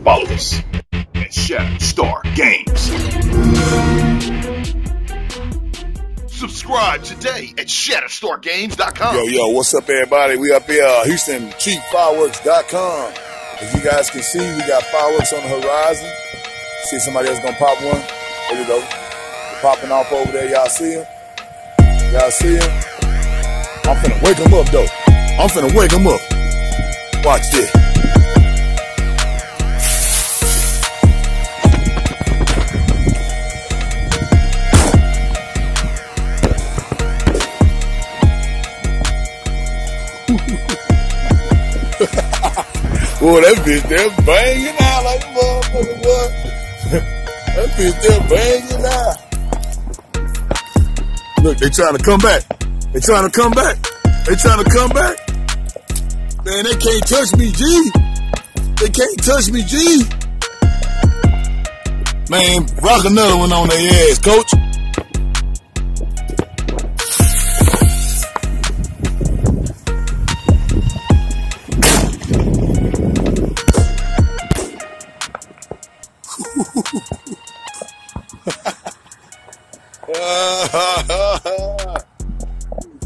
Follow us at Showdown Games. Subscribe today at ShadowStarGames.com. Yo, what's up, everybody? We up here, Houston Chief Fireworks.com. As you guys can see, we got fireworks on the horizon. See somebody else gonna pop one? There we go. They're popping off over there. Y'all see him? Y'all see him? I'm finna wake him up, though. I'm finna wake him up. Watch this. Boy, that bitch there banging out like a motherfucker, boy. That bitch there banging out. Look, they trying to come back. They trying to come back. They trying to come back. Man, they can't touch me, G. They can't touch me, G. Man, rock another one on their ass, coach.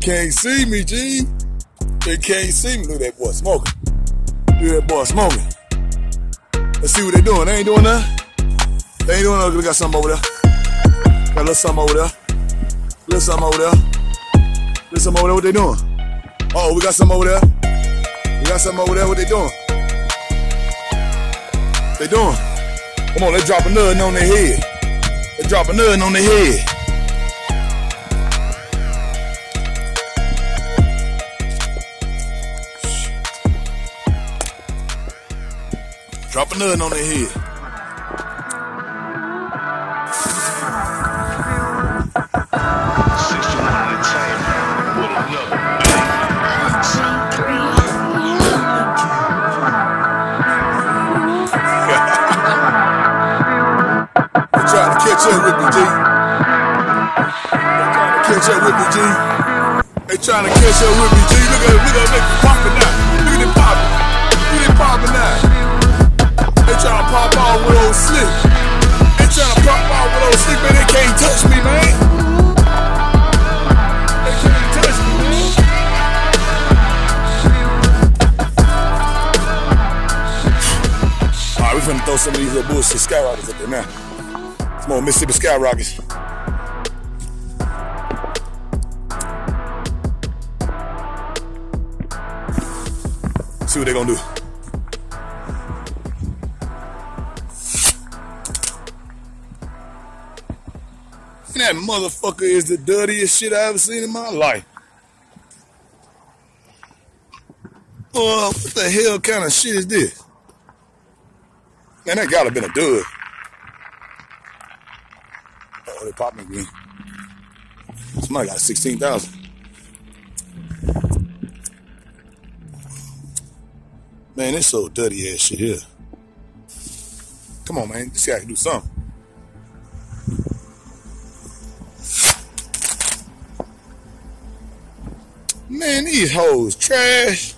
Can't see me, G. They can't see me. Look at that boy smoking. Look at that boy smoking. Let's see what they doing. They ain't doing nothing. They ain't doing nothing. We got something over there. Got a little something over there. Little something over there. Little something over there. What they doing? Oh, we got something over there. We got something over there. What they doing? They doing? Come on, let's drop another on their head. Let's drop another on their head. Drop another on their head. They're trying to catch up with me, G. They're trying to catch up with me, G. They trying to catch up with me, G. Look at it popping now. Look at it popping. Look at it popping now. They trying to pop off with old Slick. They trying to pop off with old Slick, man. They can't touch me, man. They can't touch me, man. Alright, we finna throw some of these little bullshit skyrockets up there now. Some more Mississippi skyrockets. See what they gonna do. That motherfucker is the dirtiest shit I ever seen in my life. What the hell kind of shit is this? Man, that gotta been a dud. Oh, they popped me again. Somebody got 16,000. Man, it's so dirty ass shit here. Come on, man. This guy can do something. Man, these hoes trash.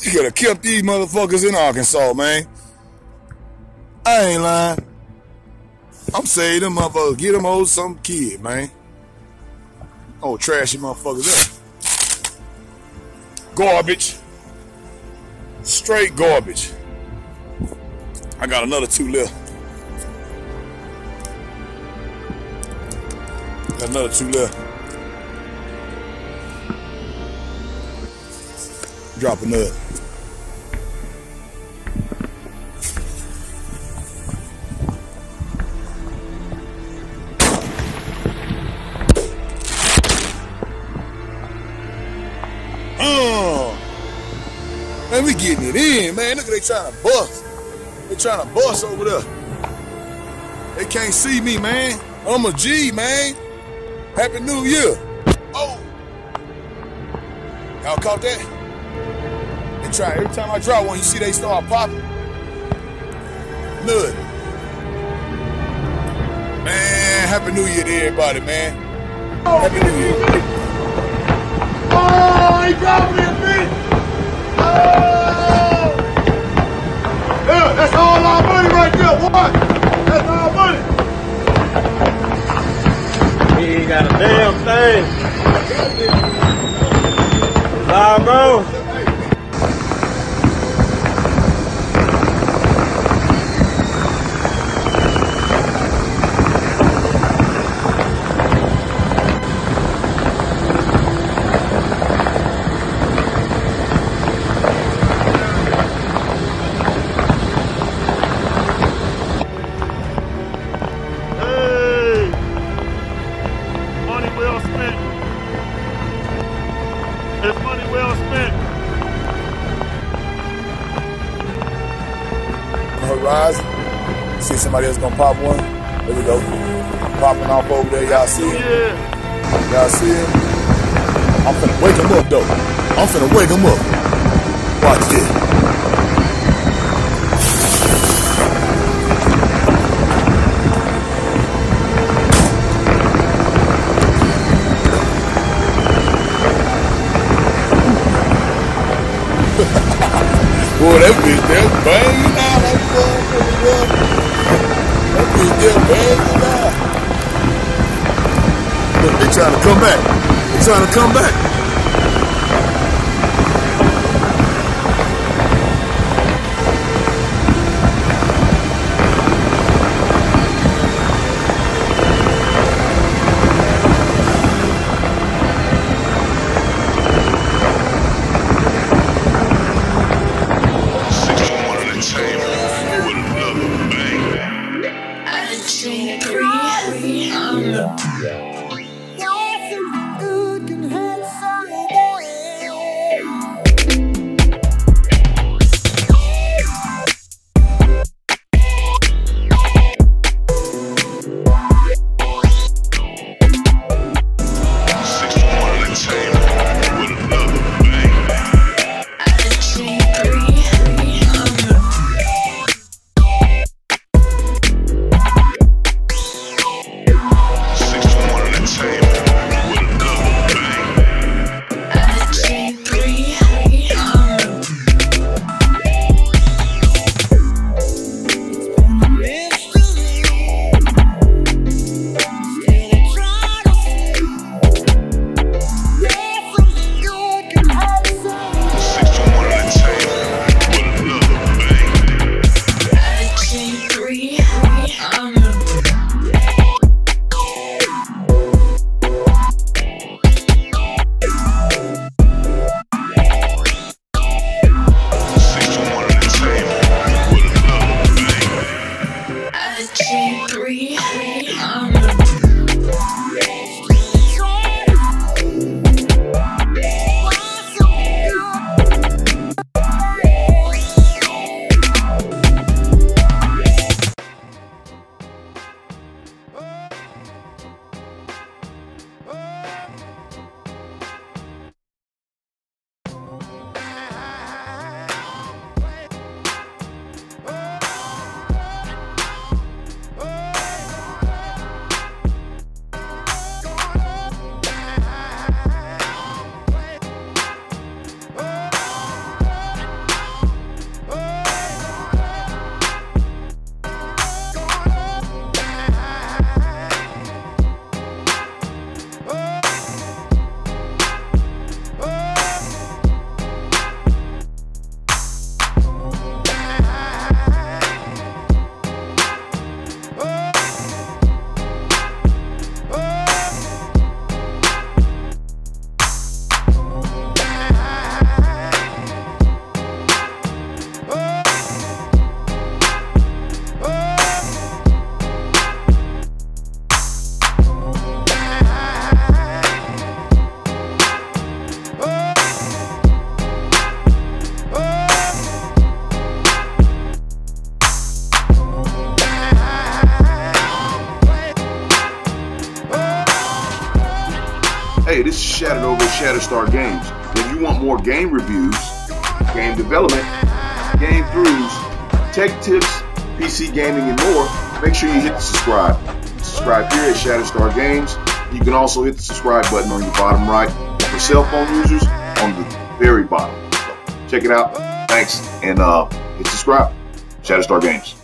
You could have kept these motherfuckers in Arkansas, man. I ain't lying. I'm saying them motherfuckers, get them old some kid, man. Oh, trashy motherfuckers up. Garbage. Straight garbage. I got another 2 left. Got another 2 left. Drop another. Man, we getting it in, man. Look at they trying to bust. They trying to bust over there. They can't see me, man. I'm a G, man. Happy New Year. Oh. Y'all caught that? They try. Every time I drop one, you see they start popping. Nut. Man, Happy New Year to everybody, man. Happy New Year. Oh, he dropped me a bitch! Oh! Yeah, that's all I'm Good one. That's all money. He ain't got a damn thing. It's all gone. It's money well spent. Horizon. See somebody else gonna pop one. There we go. Popping off over there. Y'all see him? Yeah. Y'all see him? I'm finna wake him up though. I'm finna wake him up. Watch this. Boy, that bitch there banging out like motherfucker. That bitch there banging out. Look, they trying to come back. They trying to come back. Hey, this is Shattered over at Shatterstar Games. If you want more game reviews, game development, game throughs, tech tips, PC gaming, and more, make sure you hit the subscribe. Subscribe here at Shatterstar Games. You can also hit the subscribe button on your bottom right. And for cell phone users, on the very bottom. So check it out. Thanks, and hit subscribe. Shatterstar Games.